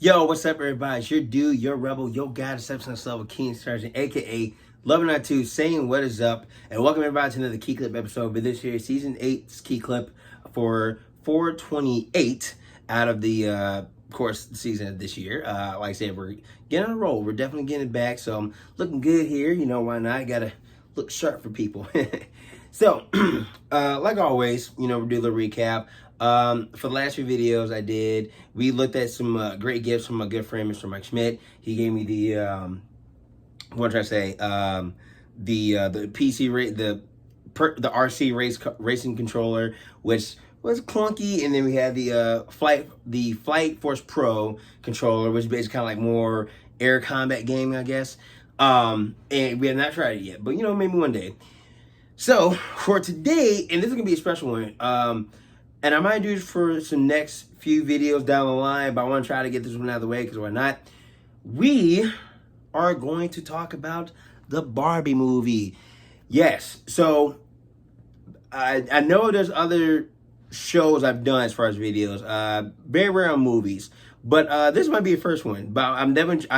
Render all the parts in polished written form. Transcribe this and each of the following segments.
Yo, what's up, everybody? It's your dude, your rebel, your guy, the substance level King Sergeant, aka Loving Not Two, saying what is up, and welcome everybody to another KeeKlip episode. But this year, season 8's KeeKlip for 428 out of the, of course, the season of this year. Like I said, we're getting on a roll. We're definitely getting back, so I'm looking good here. You know why not? Gotta look sharp for people. So, like always, we do a little recap. For the last few videos I did, we looked at some great gifts from my good friend, Mr. Mike Schmidt. He gave me the, what did I say? The PC the RC racing controller, which was clunky, and then we had the Flight Force Pro controller, which is basically kind of like more air combat gaming, I guess. And we have not tried it yet, but maybe one day. So for today, and this is gonna be a special one, and I might do it for some next few videos down the line, but I want to try to get this one out of the way because why not? We are going to talk about the Barbie movie. Yes, so I know there's other shows I've done as far as videos, very rare on movies, but this might be the first one. But I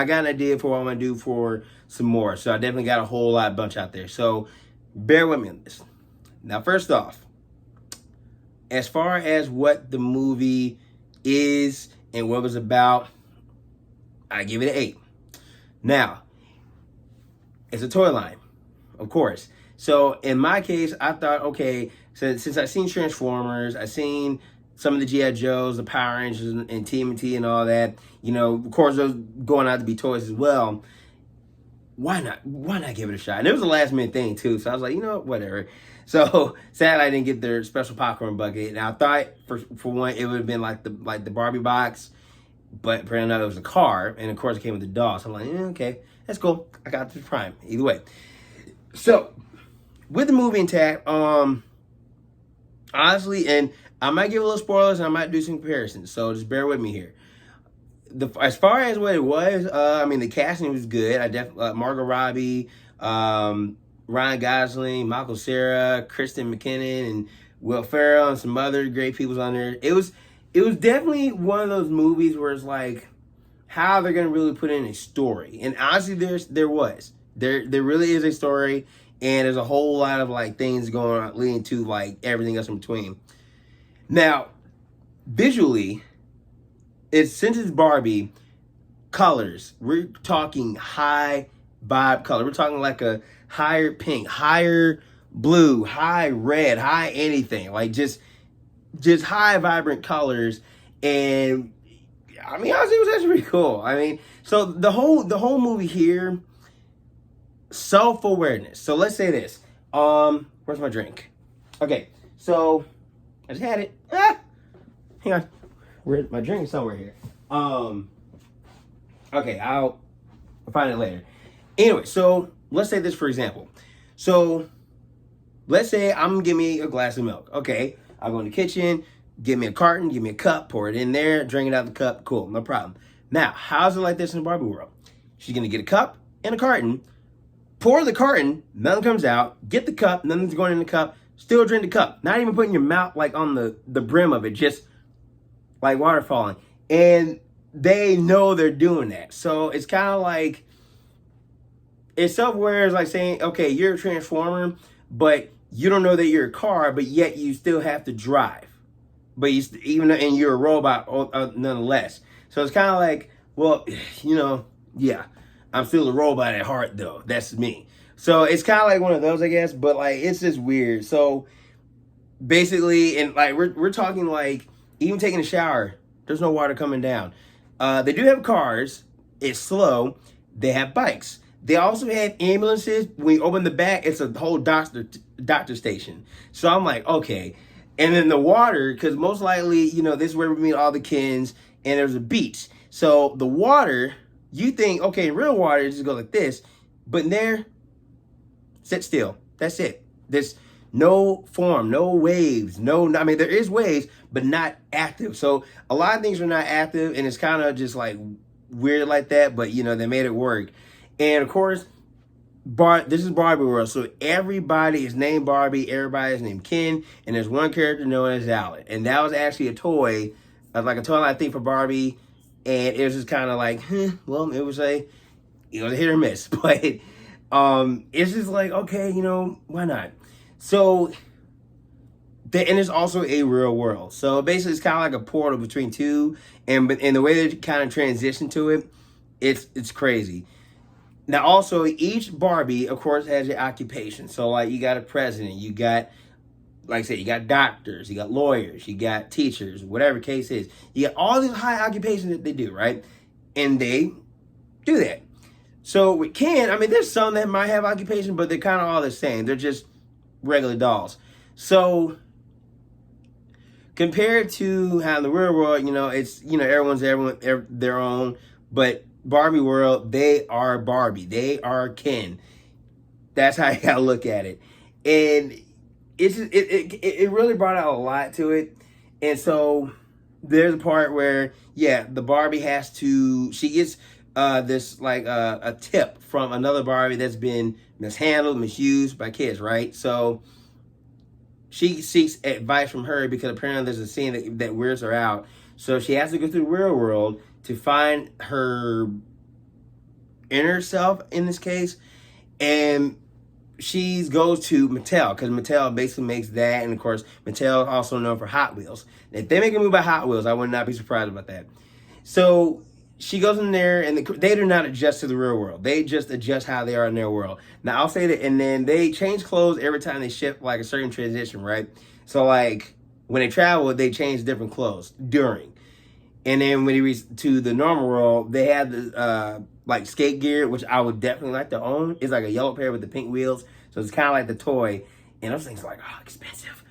got an idea for what I'm gonna do for some more, so I definitely got a whole bunch out there. So bear with me on this. Now, first off, as far as what the movie is and what it was about, I give it an 8. Now, it's a toy line, of course. So in my case, I thought, okay, since I've seen Transformers, I've seen some of the G.I. Joes, the Power Rangers, and TMNT and all that, of course, those going out to be toys as well. Why not? Why not give it a shot? And it was a last minute thing too, so I was like, whatever. So sadly, I didn't get their special popcorn bucket. And I thought for one, it would have been like the Barbie box, but apparently not. It was a car, and of course it came with the doll. So I'm like, okay, that's cool. I got the Prime either way. So with the movie intact, honestly, and I might give a little spoilers, and I might do some comparisons. So just bear with me here. As far as what it was, I mean, the casting was good. I definitely Margot Robbie, Ryan Gosling, Michael Cera, Kristen McKinnon, and Will Ferrell, and some other great people on there. It was definitely one of those movies where it's like how they're gonna really put in a story. And honestly, there really is a story, and there's a whole lot of like things going on leading to like everything else in between. Now, visually, since it's Barbie, colors, we're talking high vibe color. We're talking like a higher pink, higher blue, high red, high anything. Like just high vibrant colors. And I mean, honestly, it was actually pretty cool. I mean, so the whole movie here, self-awareness. So let's say this. Where's my drink? Okay, so I just had it. Hang on. Where's my drink? Somewhere here. Okay, I'll find it later. Anyway, so let's say this for example. So let's say I'm gonna give me a glass of milk. Okay, I'll go in the kitchen, give me a carton, give me a cup, pour it in there, drink it out of the cup. Cool, no problem. Now, how's it like this in the Barbie world? She's gonna get a cup and a carton, pour the carton, nothing comes out, get the cup, nothing's going in the cup, still drink the cup. Not even putting your mouth like on the brim of it, just like water falling. And they know they're doing that. So it's kind of like, it's self-aware is like saying, okay, you're a transformer, but you don't know that you're a car, but yet you still have to drive. But and you're a robot nonetheless. So it's kind of like, well, yeah, I'm still a robot at heart though. That's me. So it's kind of like one of those, I guess, but like, it's just weird. So basically, and like, we're talking like, even taking a shower, there's no water coming down. They do have cars. It's slow. They have bikes. They also have ambulances. When you open the back, it's a whole doctor station. So I'm like, okay. And then the water, because most likely, this is where we meet all the Kens, and there's a beach. So the water, you think, okay, real water just goes like this, but in there, sit still. That's it. There's no form, no waves, I mean, there is waves, but not active. So a lot of things are not active, and it's kind of just like weird like that, but they made it work. And of course, this is Barbie world, so everybody is named Barbie, everybody is named Ken, and there's one character known as Alan. And that was actually a toy, like a toy line thing for Barbie and it was just kind of like, well, it was a hit or miss, but it's just like, okay, why not? So, and it's also a real world. So basically, it's kind of like a portal between two, and the way they kind of transition to it, it's crazy. Now, also, each Barbie, of course, has your occupation. So, like, you got a president, you got, like I said, you got doctors, you got lawyers, you got teachers, whatever case is. You got all these high occupations that they do, right? And they do that. So with Ken, I mean, there's some that might have occupation, but they're kind of all the same. They're just regular dolls. So compared to how in the real world, it's, everyone's their own, but Barbie world, they are Barbie. They are Ken. That's how you gotta look at it. And it's just, it really brought out a lot to it. And so there's a part where, the Barbie she gets this like a tip from another Barbie that's been mishandled, misused by kids, right? So she seeks advice from her because apparently there's a scene that weirds her out. So she has to go through the real world to find her inner self in this case. And she goes to Mattel because Mattel basically makes that. And of course, Mattel also known for Hot Wheels. If they make a movie about Hot Wheels, I would not be surprised about that. So she goes in there, and they do not adjust to the real world. They just adjust how they are in their world. Now, I'll say that, and then they change clothes every time they shift, like, a certain transition, right? So, like, when they travel, they change different clothes during. And then when they reach to the normal world, they have the, like, skate gear, which I would definitely like to own. It's like a yellow pair with the pink wheels. So it's kind of like the toy. And those things are like, oh, expensive.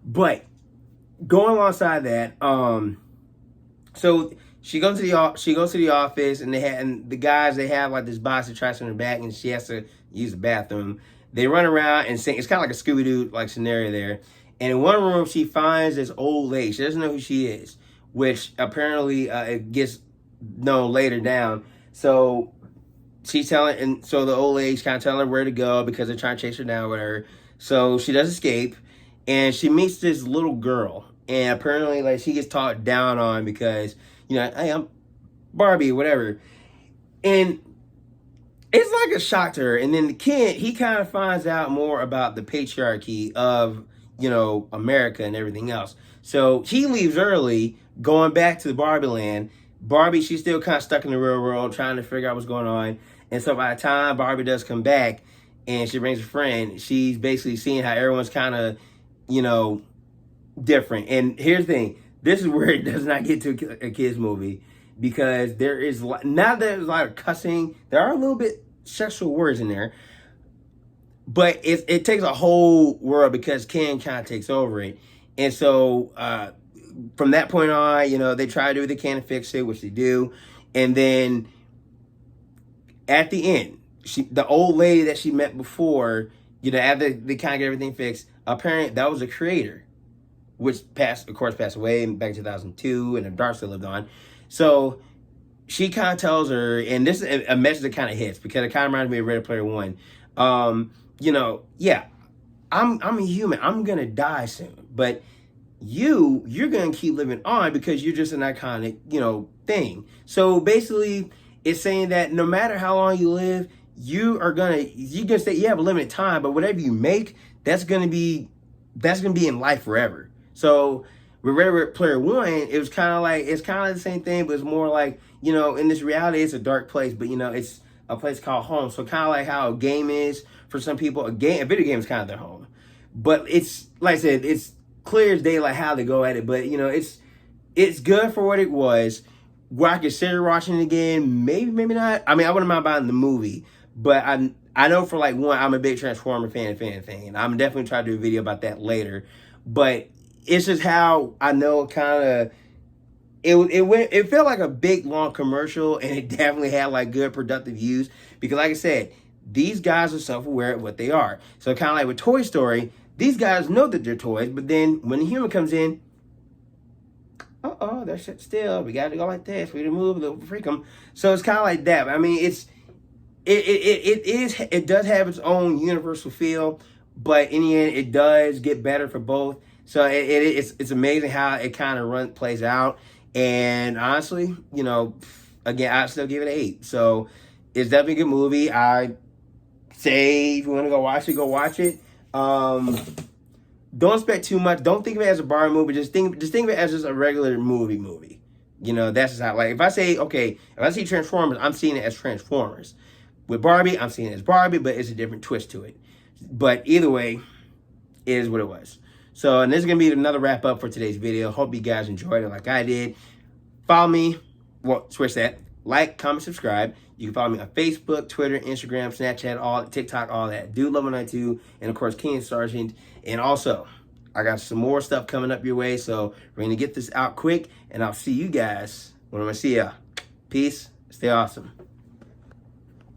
But going alongside that, so she goes to the office, and the guys, they have like this box that tries on her back, and she has to use the bathroom. They run around and sing. It's kind of like a Scooby-Doo like scenario there. And in one room, she finds this old lady. She doesn't know who she is, which apparently it gets known later down. So she's telling, and so the old lady's kind of telling her where to go because they're trying to chase her down with her. So she does escape, and she meets this little girl, and apparently, like, she gets talked down on because, hey, I'm Barbie, whatever. And it's like a shock to her. And then the kid, he kind of finds out more about the patriarchy of, America and everything else. So he leaves early, going back to the Barbie land. Barbie, she's still kind of stuck in the real world, trying to figure out what's going on. And so by the time Barbie does come back and she brings a friend, she's basically seeing how everyone's kind of, different. And here's the thing. This is where it does not get to a kid's movie, because there is, now there's a lot of cussing. There are a little bit sexual words in there, but it takes a whole world because Ken kind of takes over it. And so from that point on, they try to do what they can to fix it, which they do. And then at the end, the old lady that she met before, after they kind of get everything fixed, apparently that was a creator, which passed away back in 2002, and the dark still lived on. So she kind of tells her, and this is a message that kind of hits, because it kind of reminds me of Ready Player One. I'm a human. I'm gonna die soon, but you're gonna keep living on because you're just an iconic, thing. So basically, it's saying that no matter how long you live, you're gonna say you have a limited time, but whatever you make, that's gonna be in life forever. So with Ready Player One, it's kind of like the same thing, but it's more like, in this reality, it's a dark place, but it's a place called home. So kind of like how a game is for some people, a video game is kind of their home. But it's, like I said, it's clear as day like how they go at it. But it's good for what it was. Would I consider watching it again? Maybe, maybe not. I mean, I wouldn't mind buying the movie, but I know for like one, I'm a big Transformer fan, and I'm definitely trying to do a video about that later. But it's just how I know kind of it felt like a big long commercial, and it definitely had like good productive use, because like I said, these guys are self-aware of what they are. So kind of like with Toy Story, these guys know that they're toys, but then when the human comes in, they're shit still. We got to go like this. We need to move, they'll freak them. So it's kind of like that. I mean, it does have its own universal feel, but in the end, it does get better for both. So it's amazing how it kind of plays out. And honestly, you know, again, I still give it an 8. So it's definitely a good movie. I say if you want to go watch it, go watch it. Don't expect too much. Don't think of it as a Barbie movie. Just think of it as just a regular movie. You know, that's just how, like, if I say, okay, if I see Transformers, I'm seeing it as Transformers. With Barbie, I'm seeing it as Barbie, but it's a different twist to it. But either way, it is what it was. So, and this is going to be another wrap up for today's video. Hope you guys enjoyed it like I did. Follow me. Well, switch that. Like, comment, subscribe. You can follow me on Facebook, Twitter, Instagram, Snapchat, all TikTok, all that. Dude Love 92, and of course, King Sargent. And also, I got some more stuff coming up your way, so we're gonna get this out quick, and I'll see you guys when I'm gonna see ya. Peace. Stay awesome.